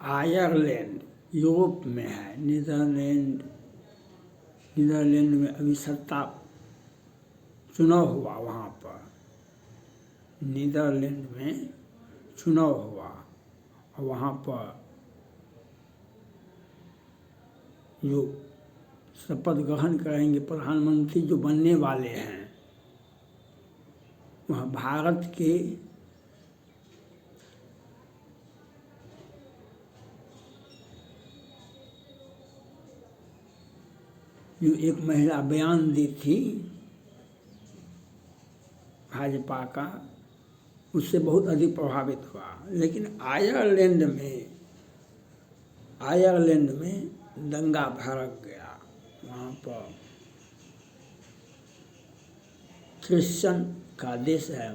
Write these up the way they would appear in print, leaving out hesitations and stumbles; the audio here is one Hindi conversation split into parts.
आयरलैंड यूरोप में है। नीदरलैंड में अभी सत्ता चुनाव हुआ वहाँ पर, नीदरलैंड में चुनाव हुआ और वहाँ पर जो शपथ ग्रहण करेंगे प्रधानमंत्री जो बनने वाले हैं वह भारत के जो एक महिला बयान दी थी भाजपा का, उससे बहुत अधिक प्रभावित हुआ। लेकिन आयरलैंड में दंगा भड़क गया। वहाँ पर क्रिश्चियन का देश है,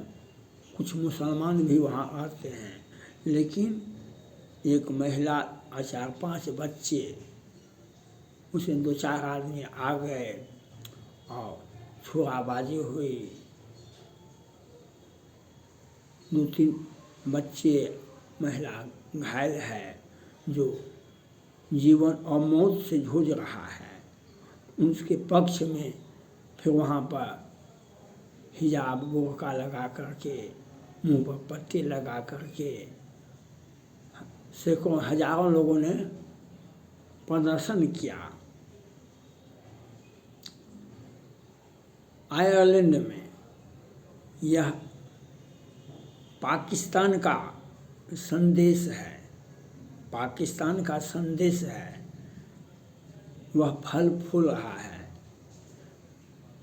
कुछ मुसलमान भी वहाँ आते हैं, लेकिन एक महिला और 4-5 बच्चे, उसमें 2-4 आदमी आ गए और छुराबाजी हुई। 2-3 बच्चे, महिला घायल है जो जीवन और मौत से जूझ रहा है। उसके पक्ष में फिर वहाँ पर हिजाब बुर्का लगा करके, मुंह पर पट्टी लगा करके सैकड़ों हजारों लोगों ने प्रदर्शन किया। आयरलैंड में यह पाकिस्तान का संदेश है, पाकिस्तान का संदेश है, वह फल फूल रहा है।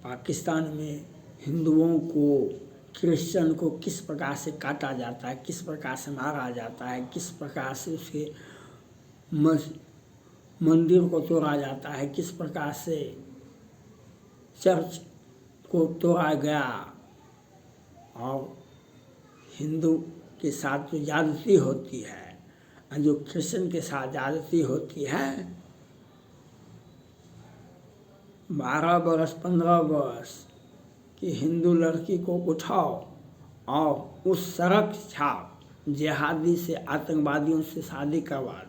पाकिस्तान में हिंदुओं को, क्रिश्चियन को किस प्रकार से काटा जाता है, किस प्रकार से मारा जाता है, किस प्रकार से उसके मंदिर को तोड़ा जाता है, किस प्रकार से चर्च को तोड़ा गया और हिंदू के साथ जो ज्यादती होती है और जो क्रिश्चियन के साथ ज्यादती होती है, 12 वर्ष 15 वर्ष कि हिंदू लड़की को उठाओ और उस सड़क छाप जिहादी से, आतंकवादियों से शादी करवा दो।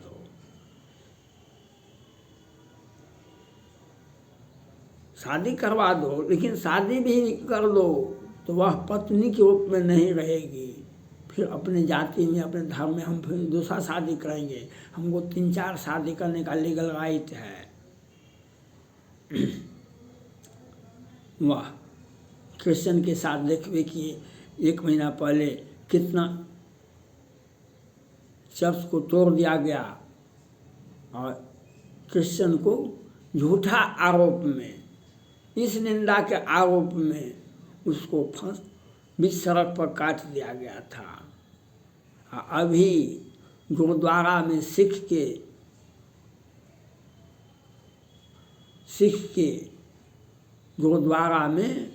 शादी करवा दो, लेकिन शादी भी कर दो तो वह पत्नी के रूप में नहीं रहेगी। फिर अपने जाति में, अपने धर्म में हम फिर दूसरा शादी करेंगे। हमको 3-4 शादी करने का लीगल राइट है। वाह, क्रिश्चियन के साथ देखिए कि 1 महीना पहले कितना चर्च को तोड़ दिया गया और क्रिश्चियन को झूठा आरोप में, इस निंदा के आरोप में उसको बीच सड़क पर काट दिया गया था। अभी गुरुद्वारा में सिख के गुरुद्वारा में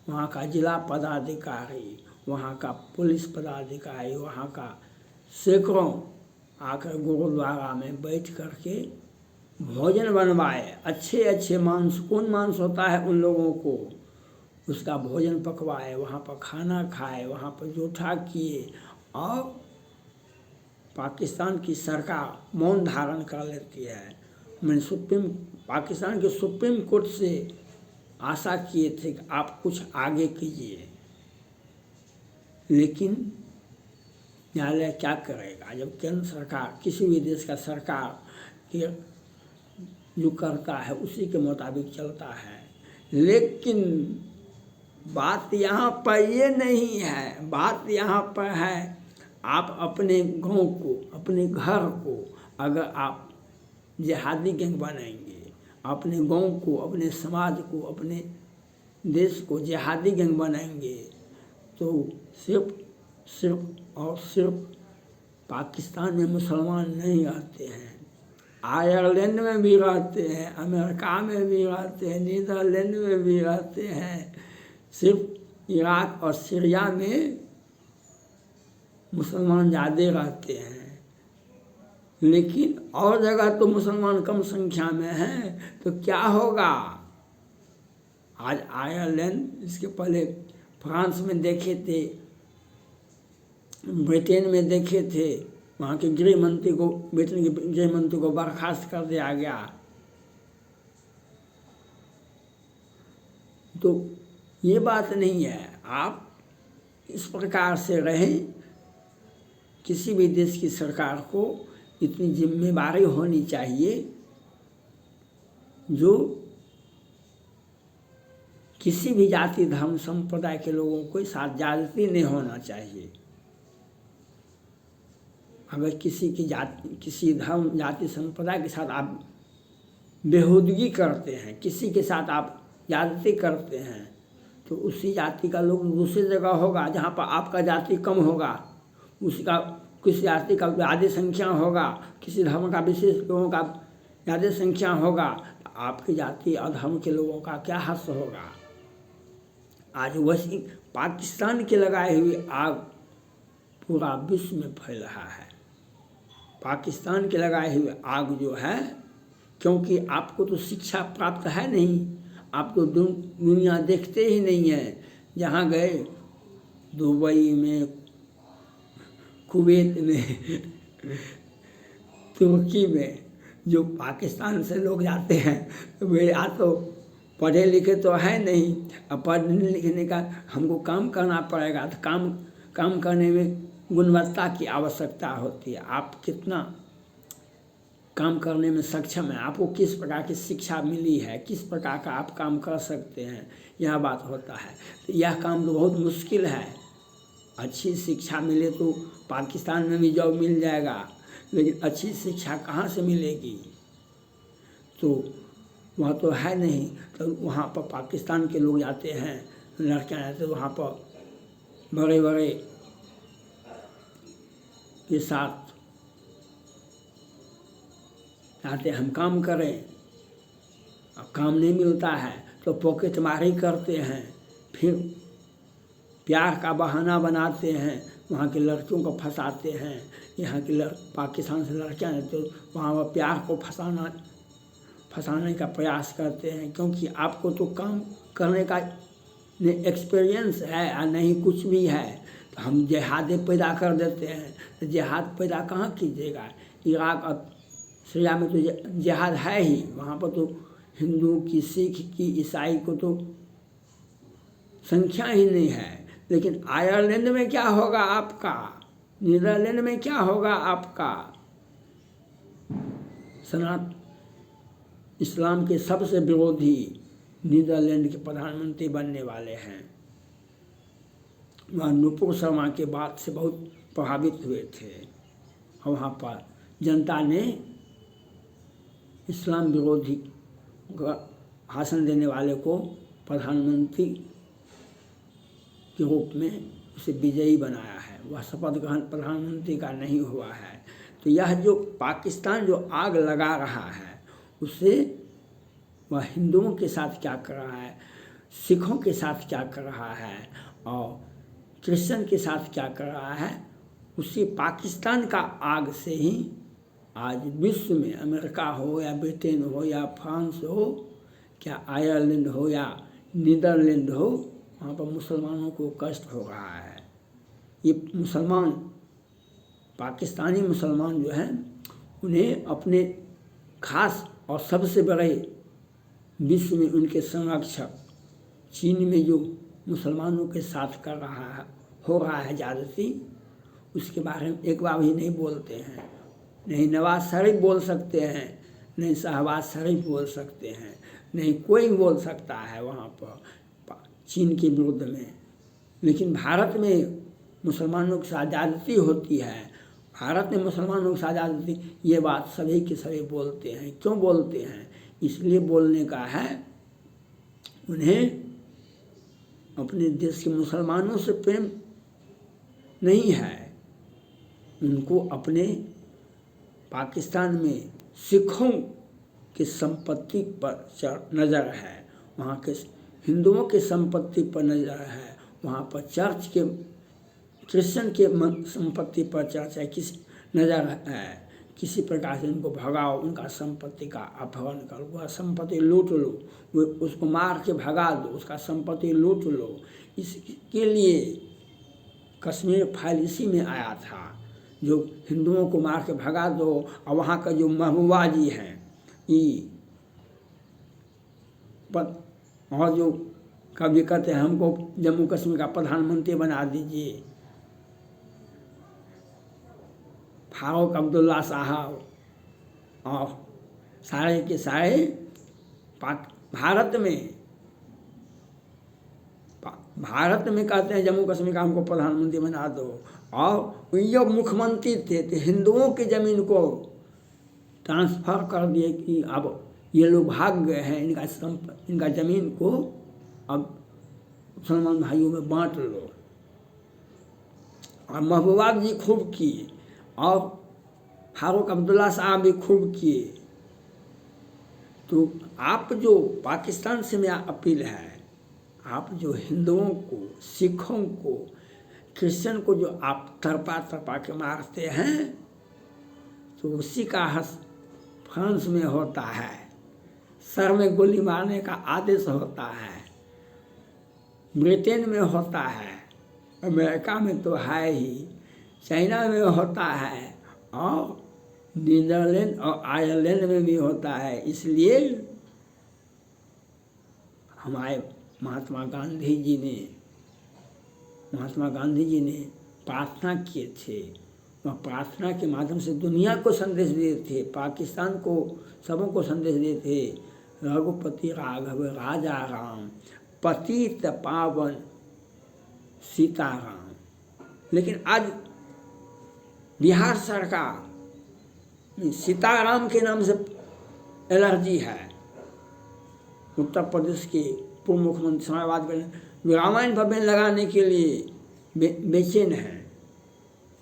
वहाँ का जिला पदाधिकारी, वहाँ का पुलिस पदाधिकारी, वहाँ का सैकड़ों आकर गुरुद्वारा में बैठ करके भोजन बनवाए। अच्छे मांस, कौन मांस होता है उन लोगों को, उसका भोजन पकवाए, वहाँ पर खाना खाए, वहाँ पर जोठा किए। और पाकिस्तान की सरकार मौन धारण कर लेती है। मैंने पाकिस्तान के सुप्रीम कोर्ट से आशा किए थे कि आप कुछ आगे कीजिए, लेकिन न्यायालय क्या करेगा जब केंद्र सरकार, किसी भी देश का सरकार के जो करता है उसी के मुताबिक चलता है। लेकिन बात यहाँ पर ये नहीं है, बात यहाँ पर है आप अपने गांव को, अपने घर को अगर आप जिहादी गैंग बनाएंगे, अपने गांव को, अपने समाज को, अपने देश को जिहादी गैंग बनाएंगे तो सिर्फ पाकिस्तान में मुसलमान नहीं रहते हैं, आयरलैंड में भी रहते हैं, अमेरिका में भी रहते हैं, नीदरलैंड में भी रहते हैं। सिर्फ इराक और सीरिया में मुसलमान ज़्यादा रहते हैं, लेकिन और जगह तो मुसलमान कम संख्या में हैं। तो क्या होगा? आज आयरलैंड, इसके पहले फ्रांस में देखे थे, ब्रिटेन में देखे थे, वहाँ के गृह मंत्री को, ब्रिटेन के गृह मंत्री को बर्खास्त कर दिया गया। तो ये बात नहीं है। आप इस प्रकार से रहें। किसी भी देश की सरकार को इतनी जिम्मेदारी होनी चाहिए जो किसी भी जाति धर्म संप्रदाय के लोगों के साथ ज्यादती नहीं होना चाहिए। अगर किसी धर्म जाति संप्रदाय के साथ आप बेहूदगी करते हैं, किसी के साथ आप ज्यादती करते हैं, तो उसी जाति का लोग दूसरी जगह होगा जहाँ पर आपका जाति कम होगा, उसका किसी जाति का ज़्यादा संख्या होगा, किसी धर्म का विशेष लोगों का ज़्यादा संख्या होगा, तो आपकी जाति और धर्म के लोगों का क्या हश्र होगा। आज वही पाकिस्तान के लगाए हुए आग पूरा विश्व में फैल रहा है। पाकिस्तान के लगाए हुए आग जो है, क्योंकि आपको तो शिक्षा प्राप्त है नहीं, आप तो दुनिया देखते ही नहीं है। जहाँ गए दुबई में, कुवैत में, तुर्की में, जो पाकिस्तान से लोग जाते हैं वे या तो पढ़े लिखे तो है नहीं। अब पढ़ने लिखने का हमको काम करना पड़ेगा, तो काम करने में गुणवत्ता की आवश्यकता होती है। आप कितना काम करने में सक्षम है, आपको किस प्रकार की शिक्षा मिली है, किस प्रकार का आप काम कर सकते हैं, यह बात होता है। तो यह काम तो बहुत मुश्किल है। अच्छी शिक्षा मिले तो पाकिस्तान में भी जॉब मिल जाएगा, लेकिन अच्छी शिक्षा कहाँ से मिलेगी, तो वह तो है नहीं। तो वहाँ पर पाकिस्तान के लोग जाते हैं, लड़कियाँ जाते हैं, वहाँ पर बड़े बड़े के साथ चाहते हम काम करें, अब काम नहीं मिलता है तो पॉकेटमारी करते हैं, फिर प्यार का बहाना बनाते हैं, वहाँ के लड़कियों को फंसाते हैं। यहाँ की पाकिस्तान से लड़कियाँ हैं तो वहाँ पर प्यार को फंसाने का प्रयास करते हैं, क्योंकि आपको तो काम करने का एक्सपीरियंस है या नहीं कुछ भी है, तो हम जिहाद पैदा कर देते हैं। तो जिहाद पैदा कहाँ कीजिएगा। इराक और सीरिया में तो जिहाद है ही, वहाँ पर तो हिंदू की, सिख की, ईसाई को तो संख्या ही नहीं है। लेकिन आयरलैंड में क्या होगा आपका, नीदरलैंड में क्या होगा आपका। इस्लाम के सबसे विरोधी नीदरलैंड के प्रधानमंत्री बनने वाले हैं। वह नुपुर शर्मा के बात से बहुत प्रभावित हुए थे और वहाँ पर जनता ने इस्लाम विरोधी भाषण देने वाले को प्रधानमंत्री के रूप में उसे विजयी बनाया है। वह शपथ ग्रहण प्रधानमंत्री का नहीं हुआ है। तो यह जो पाकिस्तान जो आग लगा रहा है, उससे वह हिंदुओं के साथ क्या कर रहा है, सिखों के साथ क्या कर रहा है और क्रिश्चियन के साथ क्या कर रहा है, उसी पाकिस्तान का आग से ही आज विश्व में अमेरिका हो या ब्रिटेन हो या फ्रांस हो, क्या आयरलैंड हो या नीदरलैंड हो, वहाँ पर मुसलमानों को कष्ट हो रहा है। ये मुसलमान, पाकिस्तानी मुसलमान जो हैं, उन्हें अपने खास और सबसे बड़े विश्व में उनके संरक्षक चीन में जो मुसलमानों के साथ हो रहा है ज्यादती, उसके बारे में एक बार भी नहीं बोलते हैं। नहीं नवाज शरीफ बोल सकते हैं, नहीं शहबाज शरीफ बोल सकते हैं, नहीं कोई बोल सकता है वहाँ पर चीन के विरुद्ध में। लेकिन भारत में मुसलमानों की साथ ज्यादती होती है, भारत में मुसलमानों की साथ ज्यादती, ये बात सभी के सभी बोलते हैं। क्यों बोलते हैं? इसलिए बोलने का है, उन्हें अपने देश के मुसलमानों से प्रेम नहीं है, उनको अपने पाकिस्तान में सिखों की संपत्ति पर नज़र है, वहाँ के हिंदुओं की संपत्ति पर नज़र है, वहाँ पर चर्च के क्रिश्चियन के संपत्ति पर चर्च है, किसी नज़र है। किसी प्रकार से उनको भगाओ, उनका संपत्ति का अपहरण करो, वह संपत्ति लूट लो, वो उसको मार के भगा दो, उसका संपत्ति लूट लो। इसके लिए कश्मीर फाइल इसी में आया था, जो हिंदुओं को मार के भगा दो। और वहाँ का जो महबूबा जी हैं ये और जो कभी कहते हैं हमको जम्मू कश्मीर का प्रधानमंत्री बना दीजिए, फारूक अब्दुल्ला साहब और सारे के सारे भारत में कहते हैं जम्मू कश्मीर का हमको प्रधानमंत्री बना दो। और ये मुख्यमंत्री थे तो हिंदुओं की ज़मीन को ट्रांसफ़र कर दिए कि अब ये लोग भाग गए हैं, इनका ज़मीन को अब मुसलमान भाइयों में बांट लो। और महबूबा जी खूब किए और फारूक अब्दुल्ला साहब भी खूब किए। तो आप जो पाकिस्तान से मेरा अपील है, आप जो हिंदुओं को, सिखों को, क्रिश्चियन को जो आप तरपा के मारते हैं तो उसी का फ्रांस में होता है, सर में गोली मारने का आदेश होता है, ब्रिटेन में होता है, अमेरिका में तो है ही, चाइना में होता है और नीदरलैंड और आयरलैंड में भी होता है। इसलिए हमारे महात्मा गांधी जी ने प्रार्थना किए थे। वह प्रार्थना के माध्यम से दुनिया को संदेश दिए थे, पाकिस्तान को सबों को संदेश दिए थे। रघुपति राघव राजा राम, पतित पावन सीताराम। लेकिन आज बिहार सरकार सीताराम के नाम से एलर्जी है। उत्तर प्रदेश के पूर्व मुख्यमंत्री समाजवाद के रामायण भवन लगाने के लिए बेचैन है।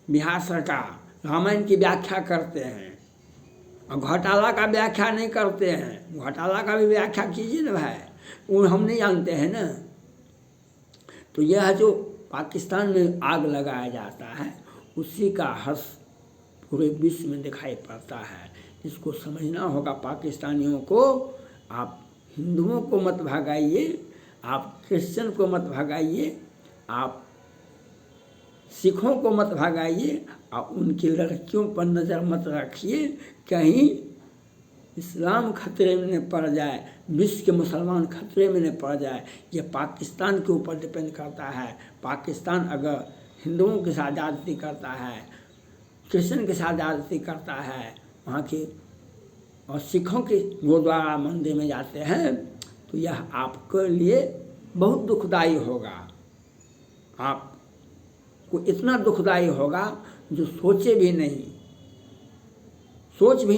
बिहार सरकार रामायण की व्याख्या करते हैं और घोटाला का व्याख्या नहीं करते हैं। घोटाला का भी व्याख्या कीजिए ना भाई, वो हम नहीं जानते हैं ना। तो यह जो पाकिस्तान में आग लगाया जाता है उसी का हर्ष पूरे विश्व में दिखाई पड़ता है। इसको समझना होगा पाकिस्तानियों को। आप हिंदुओं को मत भगाइए, आप क्रिश्चियन को मत भगाइए, आप सिखों को मत भगाइए और उनकी लड़कियों पर नज़र मत रखिए, कहीं इस्लाम खतरे में न पड़ जाए, विश्व के मुसलमान खतरे में न पड़ जाए। ये पाकिस्तान के ऊपर डिपेंड करता है। पाकिस्तान अगर हिंदुओं के साथ ज़्यादती करता है, क्रिश्चियन के साथ ज़्यादती करता है, वहाँ के और सिखों के गुरुद्वारा मंदिर में जाते हैं, तो यह आपके लिए बहुत दुखदाई होगा। आपको इतना दुखदाई होगा जो सोच भी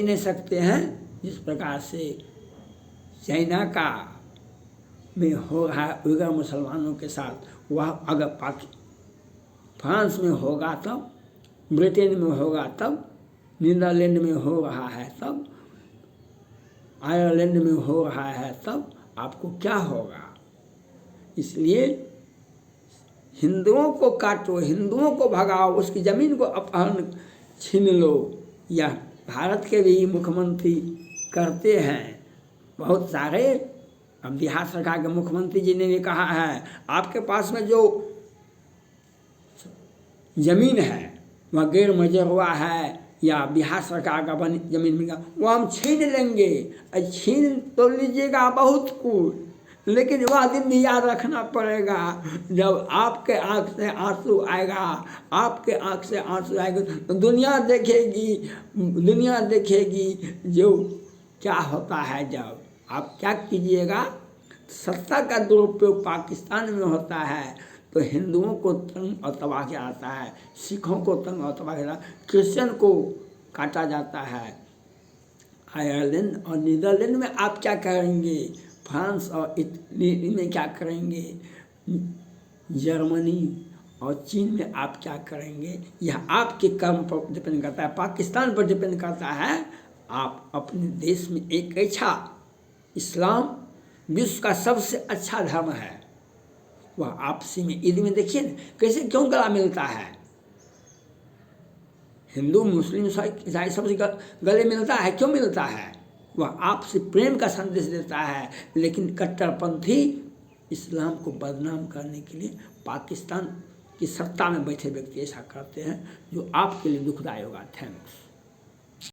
नहीं सकते हैं। जिस प्रकार से चाइना का में हो रहा है उइगर मुसलमानों के साथ, वह अगर फ्रांस में होगा तब, ब्रिटेन में होगा तब, नीदरलैंड में हो रहा है तब, आयरलैंड में हो रहा है तब, आपको क्या होगा? इसलिए हिंदुओं को काटो, हिंदुओं को भगाओ, उसकी ज़मीन को अपहरण छीन लो। यह भारत के भी मुख्यमंत्री करते हैं बहुत सारे। अब बिहार सरकार के मुख्यमंत्री जी ने भी कहा है आपके पास में जो ज़मीन है वह गैर मजरूआ है या बिहार सरकार का ज़मीन मिलेगा, वो हम छीन लेंगे। छीन तो लीजिएगा बहुत कुछ, लेकिन वह दिन भी याद रखना पड़ेगा जब आपके आँख से आंसू आएगा तो दुनिया देखेगी जो क्या होता है। जब आप क्या कीजिएगा, सत्ता का दुरुपयोग पाकिस्तान में होता है तो हिंदुओं को तंग और तबाह किया जाता है, सिखों को तंग और तबाह किया जाता है, क्रिश्चियन को काटा जाता है। आयरलैंड और नीदरलैंड में आप क्या करेंगे, फ्रांस और इटली में क्या करेंगे, जर्मनी और चीन में आप क्या करेंगे, यह आपके कर्म पर डिपेंड करता है, पाकिस्तान पर डिपेंड करता है। आप अपने देश में एक अच्छा इस्लाम विश्व का सबसे अच्छा धर्म है, वह आपसी में ईद में देखिए ना कैसे क्यों गला मिलता है। हिंदू मुस्लिम ईसाई सबसे गले मिलता है, क्यों मिलता है? वह आपसे प्रेम का संदेश देता है। लेकिन कट्टरपंथी इस्लाम को बदनाम करने के लिए पाकिस्तान कि सत्ता में बैठे व्यक्ति ऐसा करते हैं जो आपके लिए दुखदायी होगा। थैंक्स।